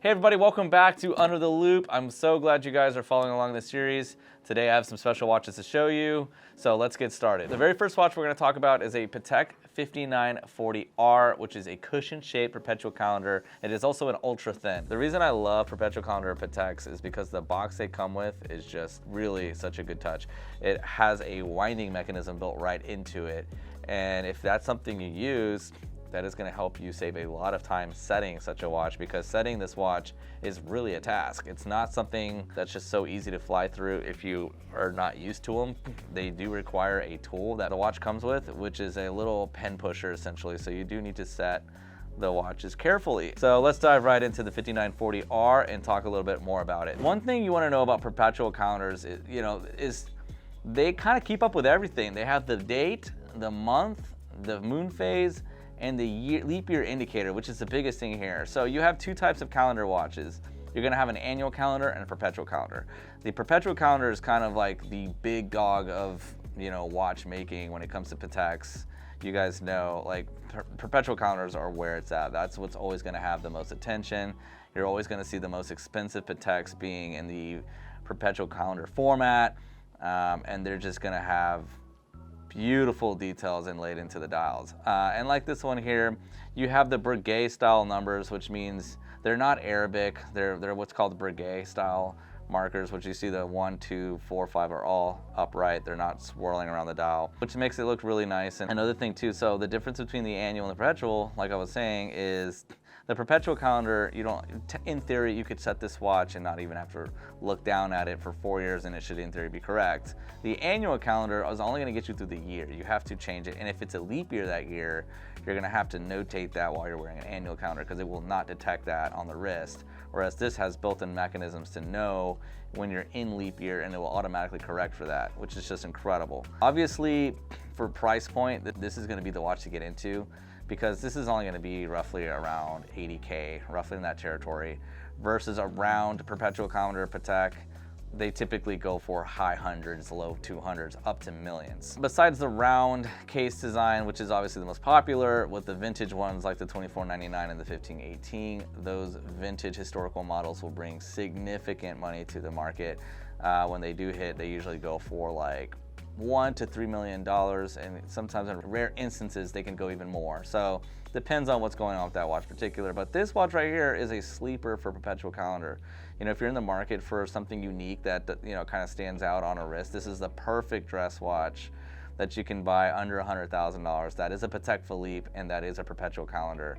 Hey everybody, welcome back to Under the Loop. I'm so glad you guys are following along this series. Today I have some special watches to show you, so let's get started. The very first watch we're going to talk about is a Patek 5940R, which is a cushion-shaped perpetual calendar. It is also an ultra thin. The reason I love perpetual calendar Pateks is because the box they come with is just really such a good touch. It has a winding mechanism built right into it, and if that's something you use, that is going to help you save a lot of time setting such a watch, because setting this watch is really a task. It's not something that's just so easy to fly through if you are not used to them. They do require a tool that the watch comes with, which is a little pen pusher essentially, so you do need to set the watches carefully. So let's dive right into the 5940R and talk a little bit more about it. One thing you want to know about perpetual calendars is they kind of keep up with everything. They have the date, the month, the moon phase, and the leap year indicator, which is the biggest thing here. So you have two types of calendar watches. You're gonna have an annual calendar and a perpetual calendar. The perpetual calendar is kind of like the big dog of watchmaking when it comes to Pateks. You guys know, like, perpetual calendars are where it's at. That's what's always gonna have the most attention. You're always gonna see the most expensive Pateks being in the perpetual calendar format, and they're just gonna have beautiful details inlaid into the dials. And like this one here, you have the Breguet style numbers, which means they're not Arabic. They're what's called Breguet style markers, which you see the 1, 2, 4, 5 are all upright. They're not swirling around the dial, which makes it look really nice. And another thing too, so the difference between the annual and the perpetual, like I was saying, is the perpetual calendar, in theory, you could set this watch and not even have to look down at it for 4 years and it should in theory be correct. The annual calendar is only gonna get you through the year. You have to change it. And if it's a leap year that year, you're gonna have to notate that while you're wearing an annual calendar, because it will not detect that on the wrist. Whereas this has built-in mechanisms to know when you're in leap year, and it will automatically correct for that, which is just incredible. Obviously, for price point, this is gonna be the watch to get into, because this is only going to be roughly around 80K, roughly in that territory, versus a round perpetual calendar Patek. They typically go for high hundreds, low 200s, up to millions. Besides the round case design, which is obviously the most popular, with the vintage ones like the 2499 and the 1518, those vintage historical models will bring significant money to the market. When they do hit, they usually go for like $1 to $3 million, and sometimes in rare instances they can go even more. So depends on what's going on with that watch in particular. But this watch right here is a sleeper for perpetual calendar. If you're in the market for something unique that kind of stands out on a wrist, this is the perfect dress watch that you can buy under $100,000. That is a Patek Philippe, and that is a perpetual calendar.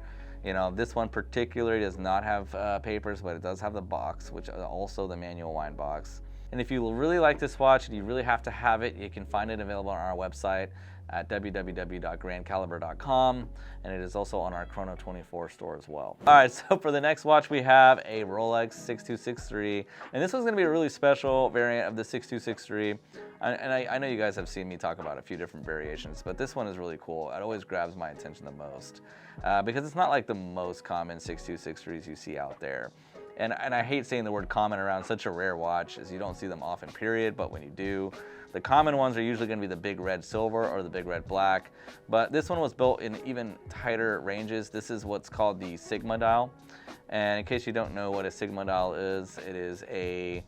This one particularly does not have papers, but it does have the box, which is also the manual wind box. And if you really like this watch and you really have to have it, you can find it available on our website at www.grandcaliber.com, and it is also on our Chrono 24 store as well. All right, so for the next watch, we have a Rolex 6263, and this one's gonna be a really special variant of the 6263. I know you guys have seen me talk about a few different variations, but this one is really cool. It always grabs my attention the most because it's not like the most common 6263s you see out there. And I hate saying the word common around such a rare watch, as you don't see them often, period, but when you do, the common ones are usually gonna be the big red silver or the big red black, but this one was built in even tighter ranges. This is what's called the Sigma dial. And in case you don't know what a Sigma dial is, it is a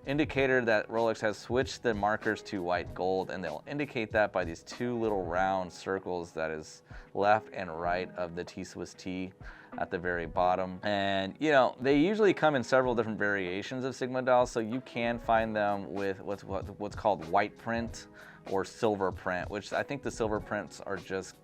indicator that Rolex has switched the markers to white gold, and they'll indicate that by these two little round circles that is left and right of the T-Swiss T at the very bottom. And they usually come in several different variations of Sigma dials, so you can find them with what's called white print or silver print, which I think the silver prints are just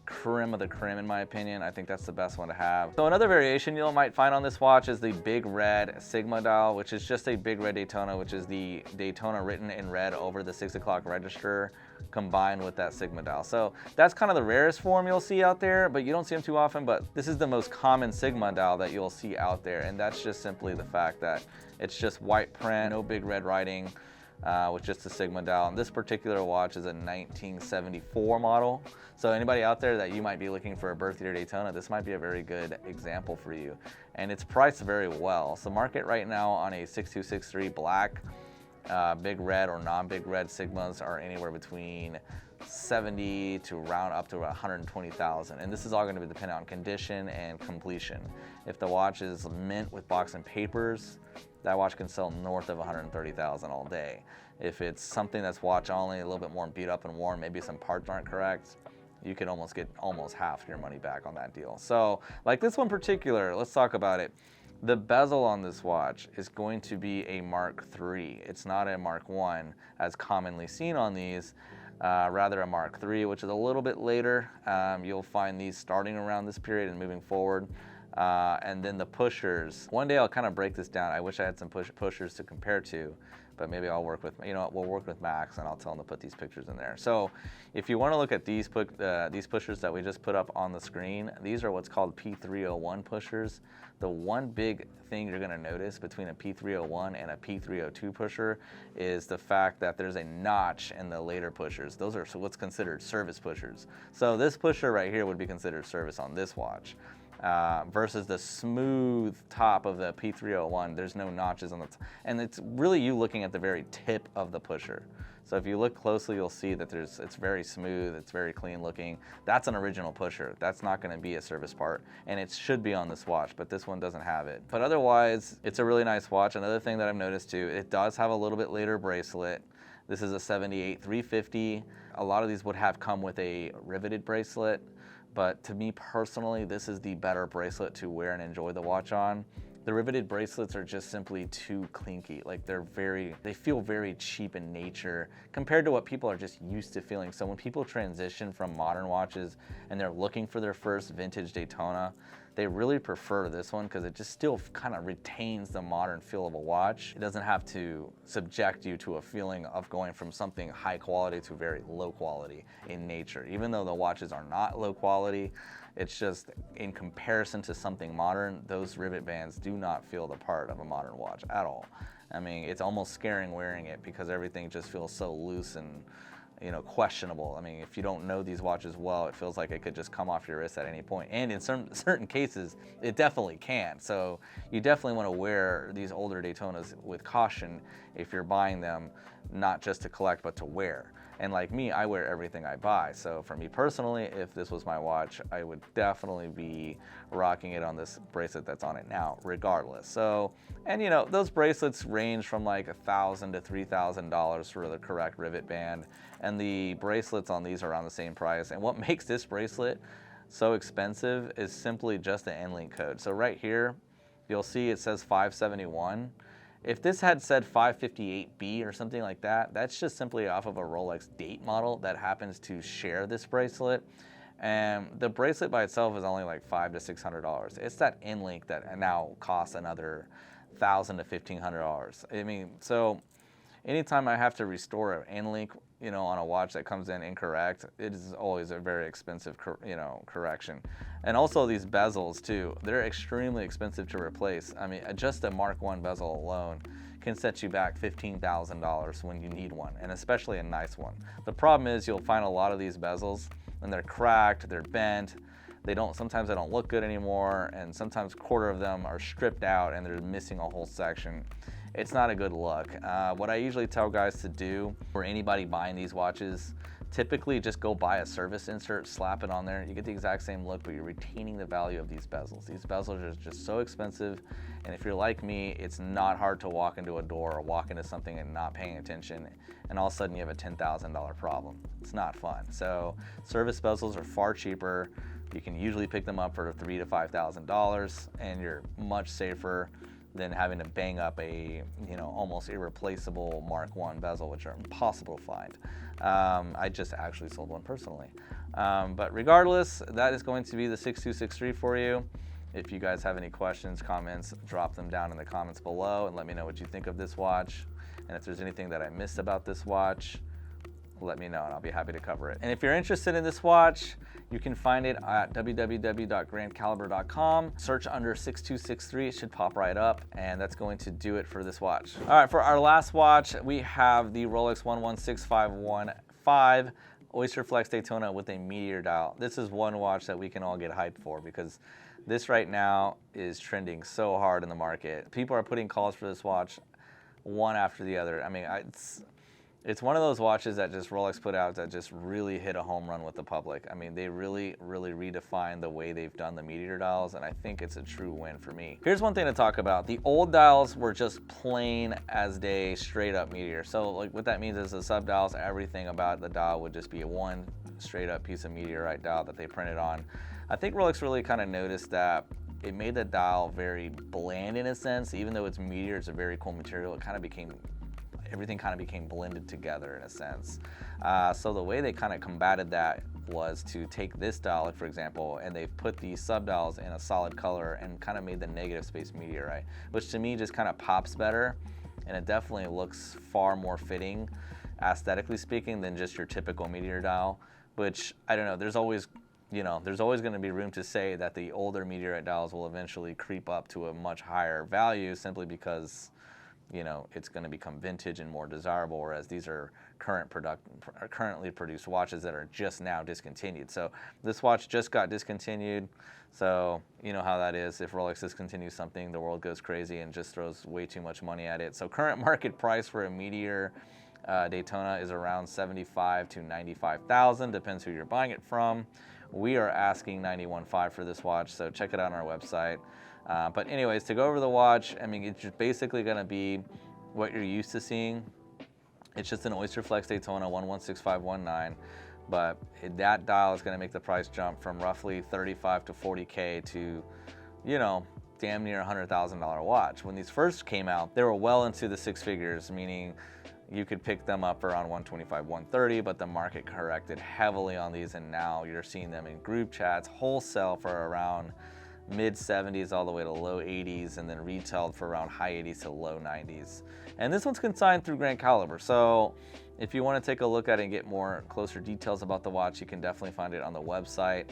creme of the creme in my opinion. I think that's the best one to have. So another variation you might find on this watch is the big red Sigma dial, which is just a big red Daytona, which is the Daytona written in red over the 6 o'clock register combined with that Sigma dial. So that's kind of the rarest form you'll see out there, but you don't see them too often. But this is the most common Sigma dial that you'll see out there, and that's just simply the fact that it's just white print, no big red writing, with just a Sigma dial. And this particular watch is a 1974 model. So anybody out there that you might be looking for a birth year Daytona, this might be a very good example for you. And it's priced very well. So market right now on a 6263 black, big red or non-big red Sigmas are anywhere between 70 to round up to 120,000, and this is all going to be dependent on condition and completion. If the watch is mint with box and papers, that watch can sell north of 130,000 all day. If it's something that's watch only, a little bit more beat up and worn, maybe some parts aren't correct, you could almost get half your money back on that deal. So like this one in particular, let's talk about it. The bezel on this watch is going to be a Mark III. It's not a Mark I as commonly seen on these, rather a Mark III, which is a little bit later. You'll find these starting around this period and moving forward. And then the pushers. One day I'll kind of break this down. I wish I had some pushers to compare to, but maybe I'll work with, we'll work with Max and I'll tell him to put these pictures in there. So if you want to look at these pushers that we just put up on the screen, these are what's called P301 pushers. The one big thing you're going to notice between a P301 and a P302 pusher is the fact that there's a notch in the later pushers. Those are what's considered service pushers. So this pusher right here would be considered service on this watch. Versus the smooth top of the P301, there's no notches on the and it's really you looking at the very tip of the pusher. So if you look closely, you'll see that it's very smooth, it's very clean looking. That's an original pusher. That's not going to be a service part, and it should be on this watch, but this one doesn't have it. But otherwise, it's a really nice watch. Another thing that I've noticed too, it does have a little bit later bracelet. This is a 78-350. A lot of these would have come with a riveted bracelet. But to me personally, this is the better bracelet to wear and enjoy the watch on. The riveted bracelets are just simply too clinky. Like they feel very cheap in nature compared to what people are just used to feeling. So when people transition from modern watches and they're looking for their first vintage Daytona, they really prefer this one because it just still kind of retains the modern feel of a watch. It doesn't have to subject you to a feeling of going from something high quality to very low quality in nature. Even though the watches are not low quality, it's just in comparison to something modern, those rivet bands do not feel the part of a modern watch at all. I mean, it's almost scaring wearing it because everything just feels so loose and questionable. I mean, if you don't know these watches well, it feels like it could just come off your wrist at any point. And in certain cases, it definitely can. So you definitely want to wear these older Daytonas with caution if you're buying them, not just to collect, but to wear. And like me, I wear everything I buy. So for me personally, if this was my watch, I would definitely be rocking it on this bracelet that's on it now, regardless. So, and those bracelets range from like $1,000 to $3,000 for the correct rivet band. And the bracelets on these are around the same price. And what makes this bracelet so expensive is simply just the N-Link code. So right here, you'll see it says 571. If this had said 558B or something like that, that's just simply off of a Rolex date model that happens to share this bracelet. And the bracelet by itself is only like $500 to $600. It's that N-Link that now costs another $1,000 to $1,500. I mean, so anytime I have to restore an N-Link, on a watch that comes in incorrect, it is always a very expensive, correction. And also these bezels too, they're extremely expensive to replace. I mean, just a Mark I bezel alone can set you back $15,000 when you need one, and especially a nice one. The problem is you'll find a lot of these bezels and they're cracked, they're bent, sometimes they don't look good anymore, and sometimes a quarter of them are stripped out and they're missing a whole section. It's not a good look. What I usually tell guys to do for anybody buying these watches, typically just go buy a service insert, slap it on there. You get the exact same look, but you're retaining the value of these bezels. These bezels are just so expensive. And if you're like me, it's not hard to walk into a door or walk into something and not paying attention. And all of a sudden you have a $10,000 problem. It's not fun. So service bezels are far cheaper. You can usually pick them up for $3,000 to $5,000, and you're much safer than having to bang up a almost irreplaceable Mark I bezel, which are impossible to find. I just actually sold one personally. But regardless, that is going to be the 6263 for you. If you guys have any questions, comments, drop them down in the comments below and let me know what you think of this watch. And if there's anything that I missed about this watch, let me know and I'll be happy to cover it. And if you're interested in this watch, you can find it at www.grandcaliber.com. Search under 6263, it should pop right up, and that's going to do it for this watch. All right, for our last watch, we have the Rolex 116515 Oyster Flex Daytona with a Meteor dial. This is one watch that we can all get hyped for because this right now is trending so hard in the market. People are putting calls for this watch one after the other. I mean, It's one of those watches that just Rolex put out that just really hit a home run with the public. I mean, they really redefined the way they've done the meteor dials, and I think it's a true win for me. Here's one thing to talk about. The old dials were just plain as day, straight up meteor. So like what that means is the sub dials, everything about the dial would just be a one straight up piece of meteorite dial that they printed on. I think Rolex really kind of noticed that it made the dial very bland in a sense. Even though it's meteor, it's a very cool material, it kind of became, everything kind of became blended together in a sense. So the way they kind of combated that was to take this dial, like for example, and they've put these sub dials in a solid color and kind of made the negative space meteorite, which to me just kind of pops better, and it definitely looks far more fitting, aesthetically speaking, than just your typical meteor dial. Which I don't know. There's always going to be room to say that the older meteorite dials will eventually creep up to a much higher value simply because, you know, it's going to become vintage and more desirable, whereas these are currently produced watches that are just now discontinued. So this watch just got discontinued, so you know how that is. If Rolex discontinues something, the world goes crazy and just throws way too much money at it. So current market price for a Meteor Daytona is around $75,000 to $95,000, depends who you're buying it from. We are asking $91,500 for this watch, so check it out on our website. But anyways, to go over the watch, I mean, it's just basically going to be what you're used to seeing. It's just an Oyster Flex Daytona 116519, but that dial is going to make the price jump from roughly $35,000 to $40,000 to, you know, damn near $100,000 watch. When these first came out, they were well into the six figures, meaning you could pick them up around 125, 130, but the market corrected heavily on these, and now you're seeing them in group chats wholesale for around mid 70s all the way to low 80s, and then retailed for around high 80s to low 90s. And this one's consigned through Grand Caliber, so if you want to take a look at it and get more closer details about the watch, you can definitely find it on the website.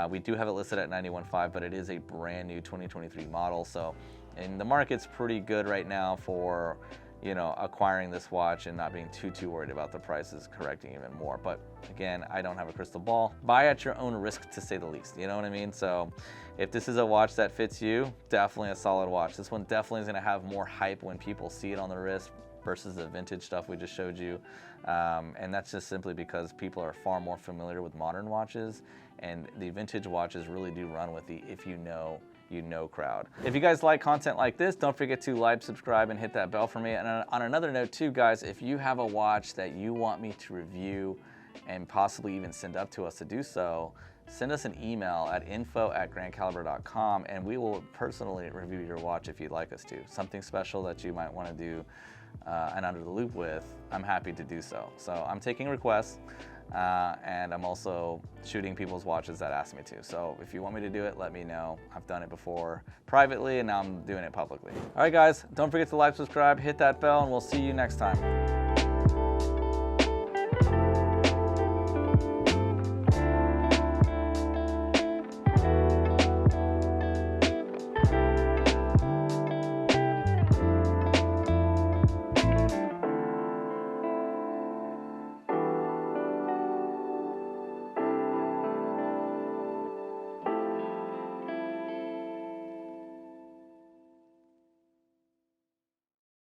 We do have it listed at $91,500, but it is a brand new 2023 model, so and the market's pretty good right now for, you know, acquiring this watch and not being too worried about the prices correcting even more. But again, I don't have a crystal ball. Buy at your own risk, to say the least, you know what I mean? So if this is a watch that fits you, definitely a solid watch. This one definitely is going to have more hype when people see it on the wrist versus the vintage stuff we just showed you. And that's just simply because people are far more familiar with modern watches, and the vintage watches really do run with the if you know crowd. If you guys like content like this, don't forget to like, subscribe, and hit that bell for me. And on another note too, guys, if you have a watch that you want me to review and possibly even send up to us to do so, send us an email at info@grandcaliber.com, and we will personally review your watch if you'd like us to. Something special that you might want to do an under the loop with, I'm happy to do so. So I'm taking requests. And I'm also shooting people's watches that ask me to. So if you want me to do it, let me know. I've done it before privately, and now I'm doing it publicly. All right, guys, don't forget to like, subscribe, hit that bell, and we'll see you next time.